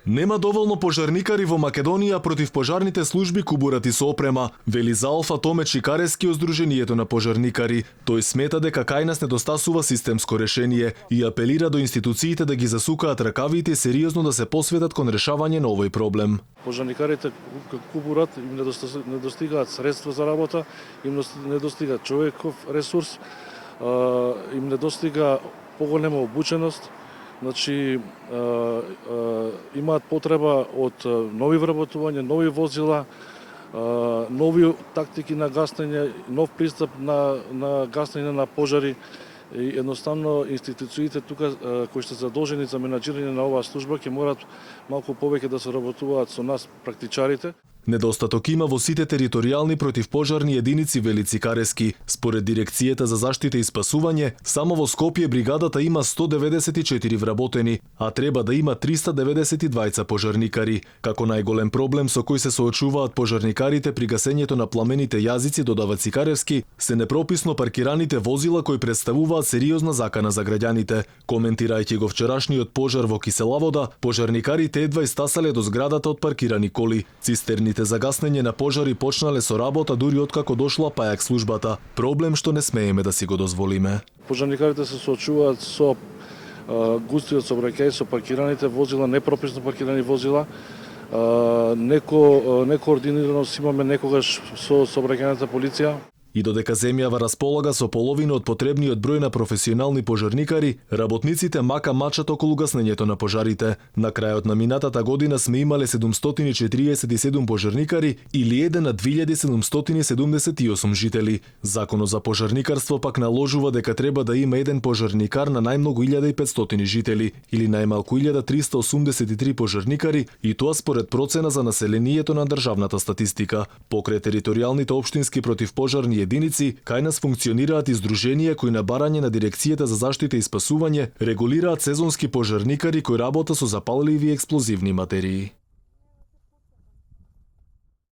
Нема доволно пожарникари во Македонија, противпожарните служби кубурати со опрема, вели за Алфа Томе Чикарески од Сдруженијето на пожарникари. Тој смета дека кај нас недостасува системско решение и апелира до институциите да ги засукаат ракавите и сериозно да се посветат кон решавање на овој проблем. Пожарникарите кубурат, им недостигаат средства за работа, им недостига човеков ресурс, им недостига поголема обученост. Значи, имаат потреба од нови вработувања, нови возила, нови тактики на гаснење, нов пристап на гаснење на пожари. И едноставно институциите тука кои што се задолжени за менаџирање на оваа служба ќе морат малку повеќе да се работуваат со нас практичарите. Недостаток има во сите територијални противпожарни единици, вели Цикарески. Според Дирекцијата за заштита и спасување, само во Скопје бригадата има 194 вработени, а треба да има 392 пожарникари. Како најголем проблем со кој се соочуваат пожарникарите при гасењето на пламените јазици, додава Цикаревски, се непрописно паркираните возила кои представуваат сериозна закана за граѓаните. Коментирајќи го вчерашниот пожар во Киселавода, пожарникарите едва стасале до зградата од паркирани коли. Цистерните за гаснење на пожари почнале со работа дури откако дошла пајак службата. Проблем што не смееме да си го дозволиме. Пожарникарите се соочуваат со густиот сообраќај, со паркираните возила, непрописно паркирани возила. Некоординираност имаме некогаш со сообраќајната полиција. И додека земјава располага со половина од потребниот број на професионални пожарникари, работниците мака мачат околу гаснењето на пожарите. На крајот на минатата година сме имале 747 пожарникари или 1 на 2778 жители. Законот за пожарникарство пак наложува дека треба да има еден пожарникар на најмногу 1500 жители или најмалку 1383 пожарникари, и тоа според процена за населението на државната статистика. Покрај територијалните општински противпожарни единици, кај нас функционираат и здруженија кои на барање на Дирекцијата за заштита и спасување регулираат сезонски пожарникари кои работат со запалливи и експлозивни материи.